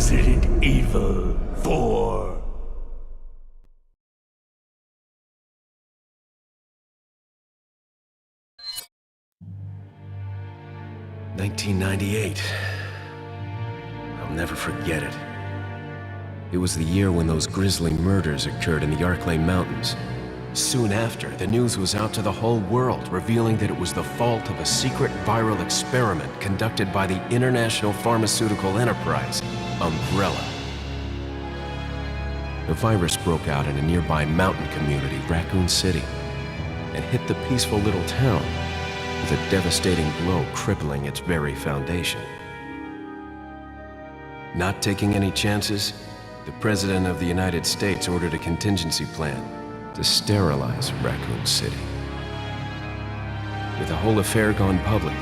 Resident Evil 4. "1998. I'll never forget it. It was the year when those grisly murders occurred in the Arklay Mountains. Soon after, the news was out to the whole world, revealing that it was the fault of a secret viral experiment conducted by the international pharmaceutical enterprise, Umbrella. The virus broke out in a nearby mountain community, Raccoon City, and hit the peaceful little town with a devastating blow crippling its very foundation. Not taking any chances, the President of the United States ordered a contingency plan to sterilize Raccoon City. With the whole affair gone public,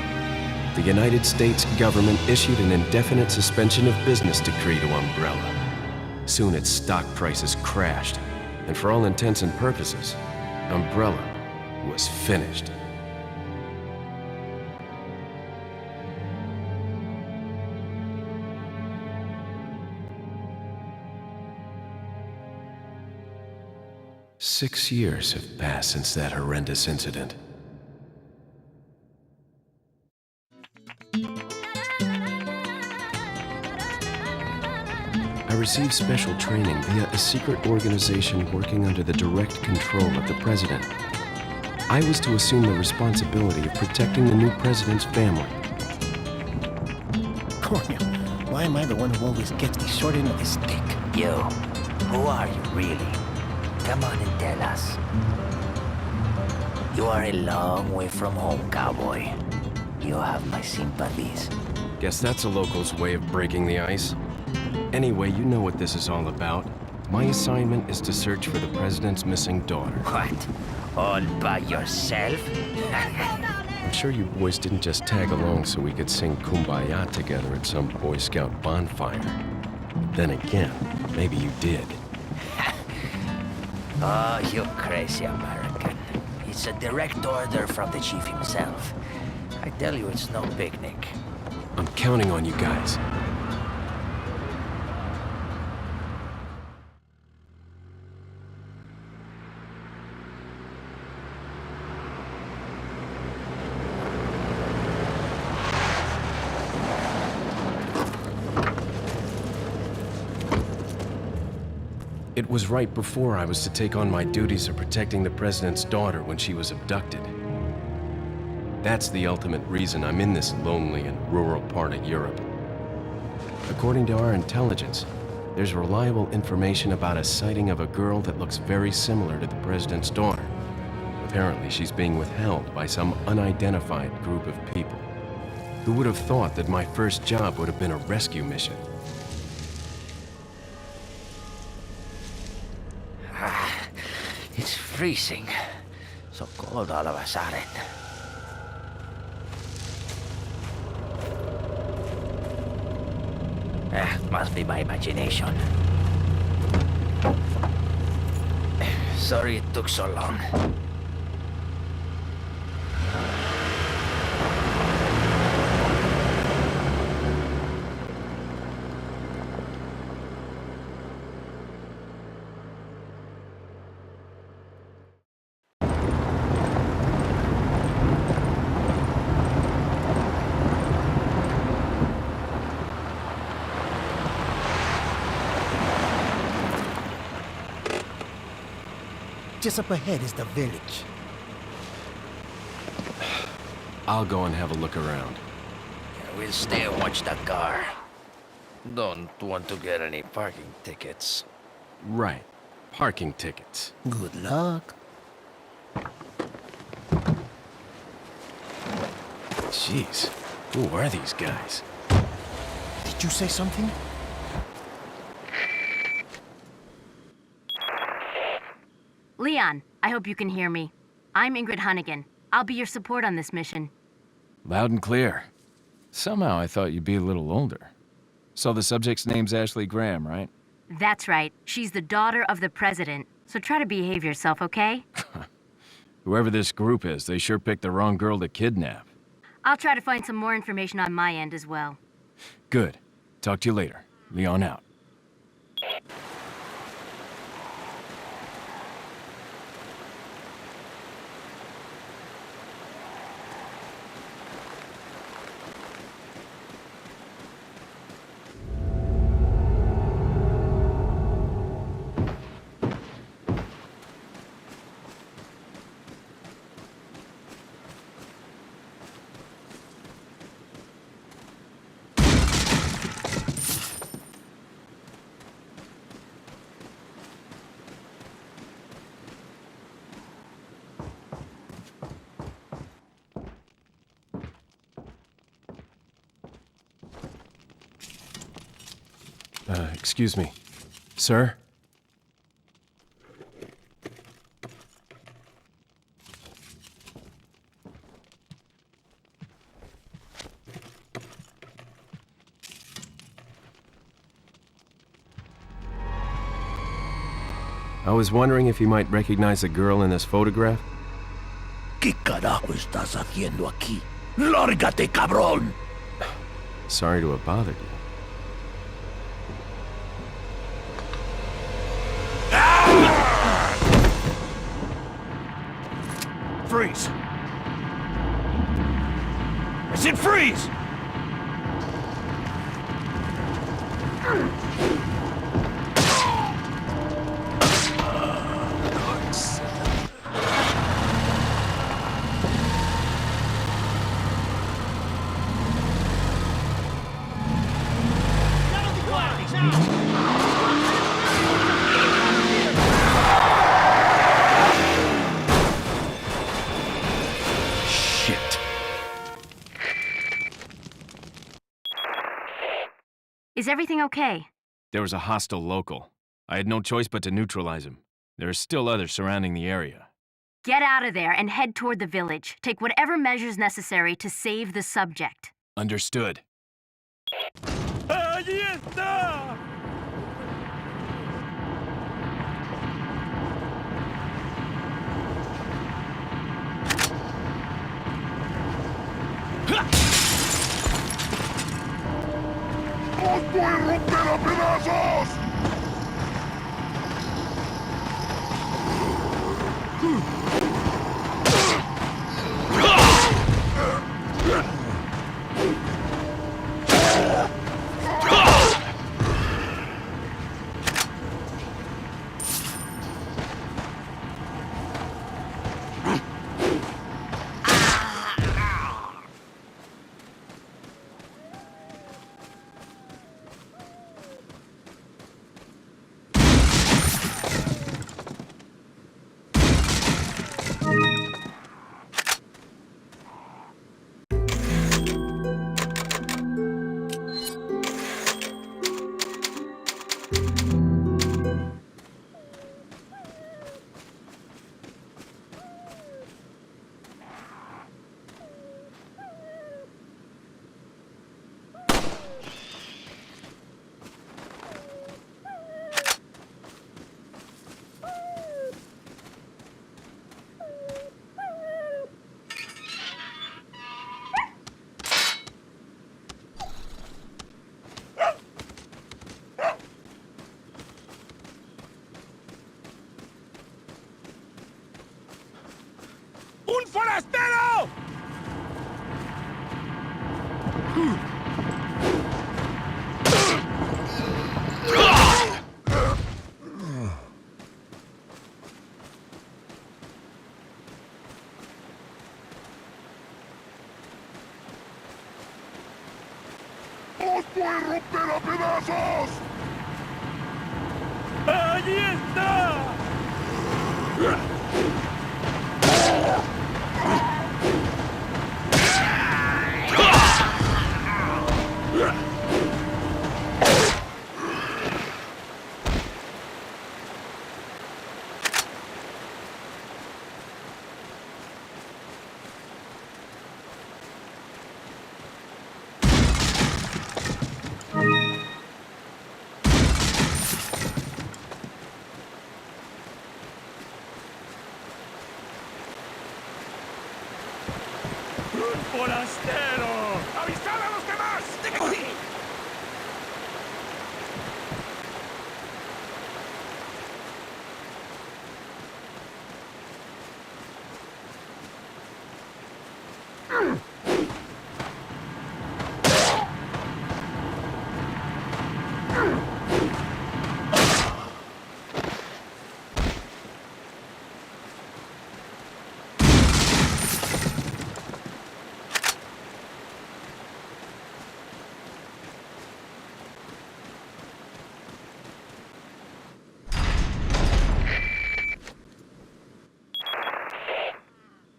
the United States government issued an indefinite suspension of business decree to Umbrella. Soon its stock prices crashed, and for all intents and purposes, Umbrella was finished. Six years have passed since that horrendous incident. I received special training via a secret organization working under the direct control of the president. I was to assume the responsibility of protecting the new president's family. Coño, why am I the one who always gets the short end of the stick? You, who are you really? Come on and tell us. You are a long way from home, cowboy. You have my sympathies. Guess that's a local's way of breaking the ice. Anyway, you know what this is all about. My assignment is to search for the president's missing daughter. What? All by yourself? I'm sure you boys didn't just tag along so we could sing Kumbaya together at some Boy Scout bonfire. But then again, maybe you did. Oh, you crazy American. It's a direct order from the chief himself. I tell you, it's no picnic. I'm counting on you guys. It was right before I was to take on my duties of protecting the president's daughter when she was abducted. That's the ultimate reason I'm in this lonely and rural part of Europe. According to our intelligence, there's reliable information about a sighting of a girl that looks very similar to the president's daughter. Apparently, she's being withheld by some unidentified group of people. Who would have thought that my first job would have been a rescue mission? It's freezing. So cold all of a sudden. Must be my imagination. Sorry it took so long. Just up ahead is the village. I'll go and have a look around. We'll stay and watch the car. Don't want to get any parking tickets. Right. Parking tickets. Good luck. Jeez. Who are these guys? Did you say something? Leon, I hope you can hear me. I'm Ingrid Hunnigan. I'll be your support on this mission. Loud and clear. Somehow I thought you'd be a little older. So the subject's name's Ashley Graham, right? That's right. She's the daughter of the president. So try to behave yourself, okay? Whoever this group is, they sure picked the wrong girl to kidnap. I'll try to find some more information on my end as well. Good. Talk to you later. Leon out. Excuse me. Sir? I was wondering if you might recognize the girl in this photograph? ¿Qué carajo estás haciendo aquí? ¡Lárgate, cabrón! Sorry to have bothered you. Freeze! I said freeze! Is everything okay? There was a hostile local. I had no choice but to neutralize him. There are still others surrounding the area. Get out of there and head toward the village. Take whatever measures necessary to save the subject. Understood. ¡Allí está! ¡Os voy a romper a pedazos! ¡Un forastero! ¡Os voy a romper a pedazos! ¡Allí está! ¡Un forastero! ¡Avisad a los demás!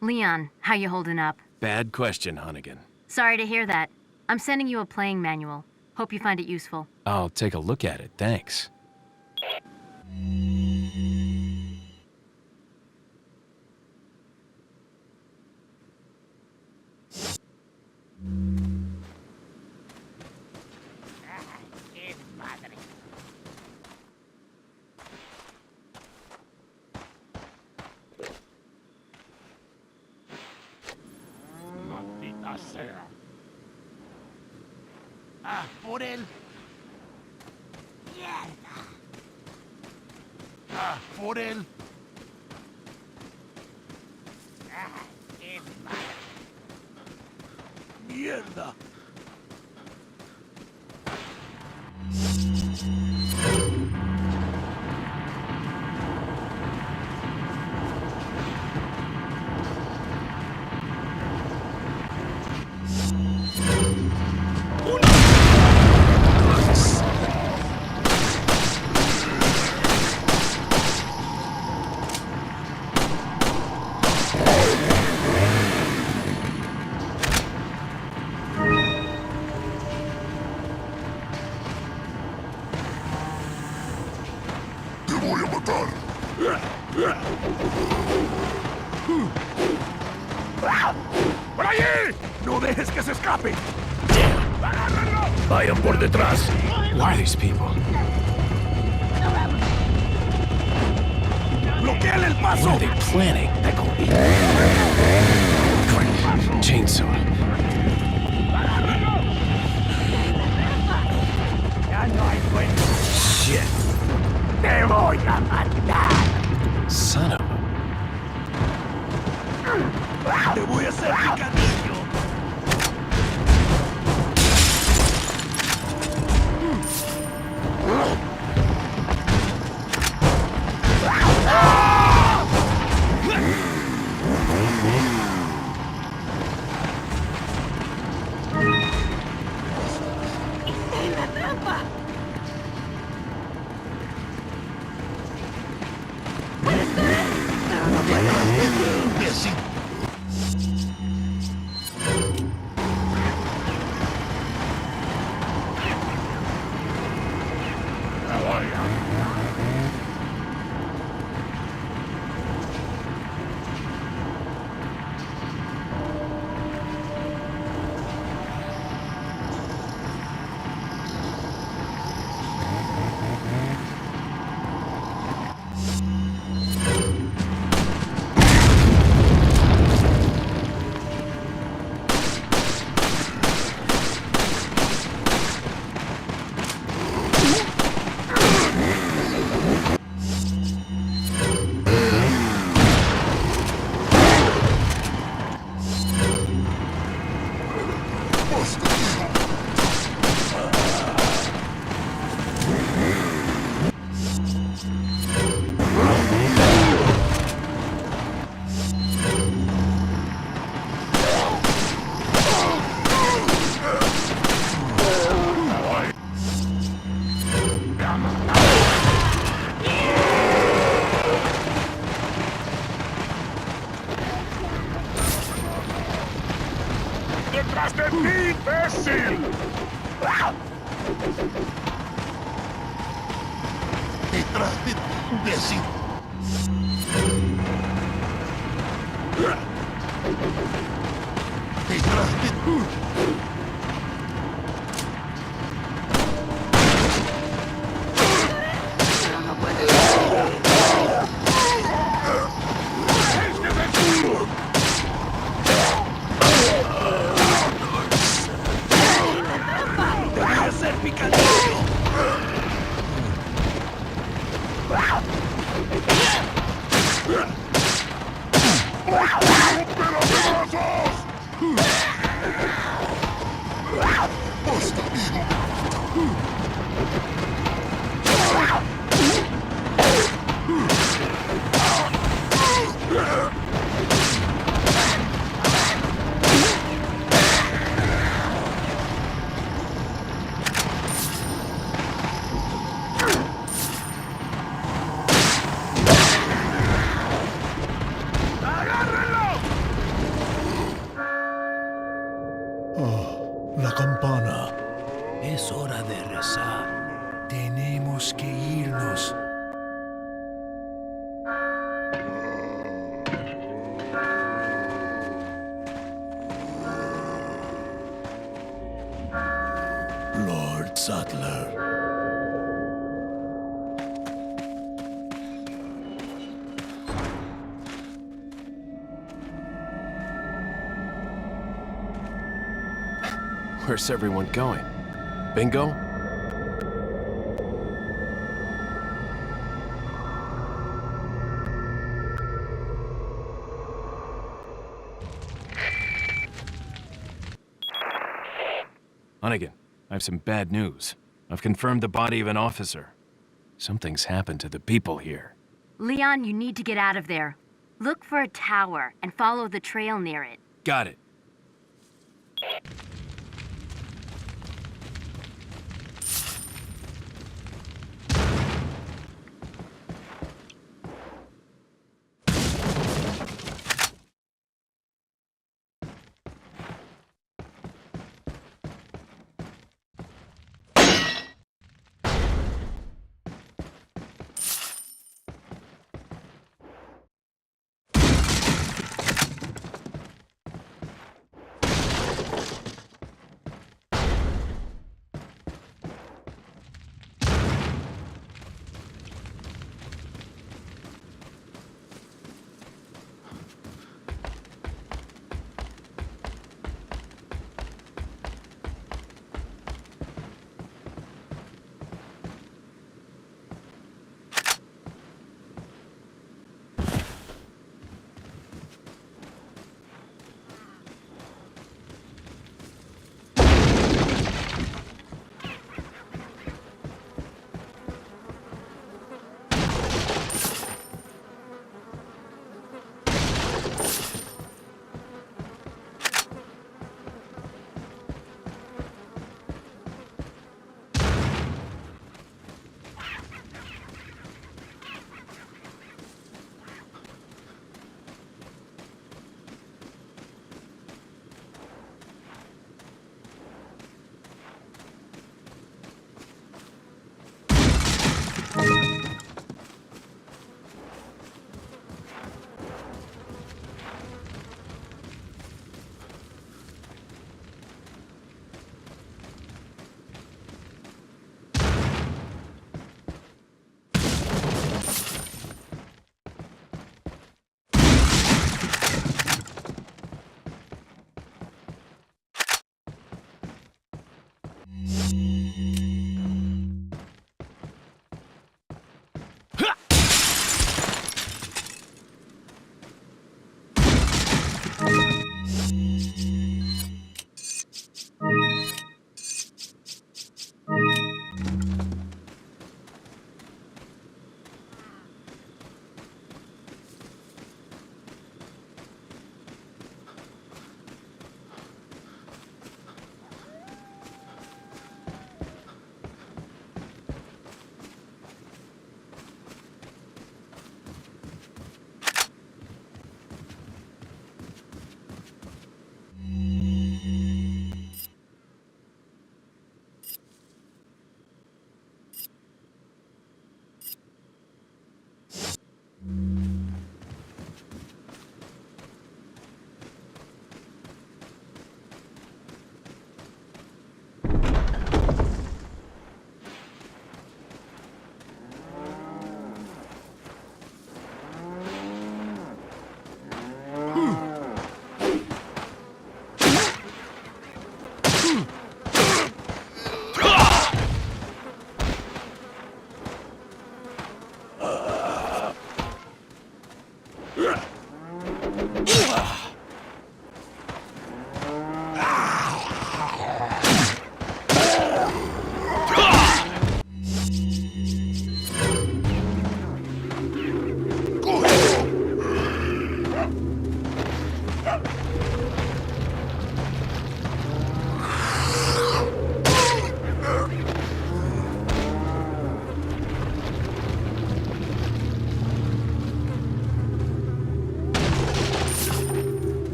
Leon, how you holding up? Bad question, Hunnigan. Sorry to hear that. I'm sending you a playing manual. Hope you find it useful. I'll take a look at it, thanks. Maldita sea. ¡Ah, por él! ¡Mierda! ¡Ah, por él! ¡Ah, qué madre! ¡Mierda! ¡Por allí! ¡No dejes que se escape! ¡Agárrenlo! Vayan por detrás. Who are these people? ¡Bloqueale el What paso! are they planning? Crap. Chainsaw. ¡Ya no hay vuelta! Shit. ¡Te voy a matar! Son of a... ¡Te voy a hacer picadillo! ¡Detrás de ti, imbécil! ¡Detrás de ti, imbécil! ¡Detrás de ti! ¡Te voy a hacer picadillo! ¡Agárrenlo! subtler. Where's everyone going? Bingo? Hunnigan, I have some bad news. I've confirmed the body of an officer. Something's happened to the people here. Leon, you need to get out of there. Look for a tower and follow the trail near it. Got it.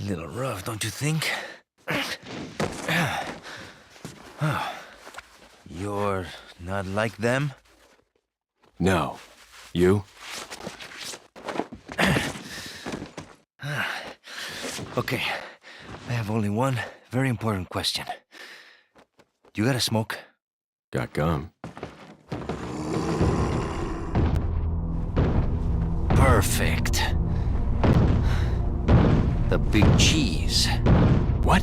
Little rough, don't you think? You're not like them? No. You? Okay, I have only one very important question. You got a smoke? Got gum. Perfect. The big cheese. What?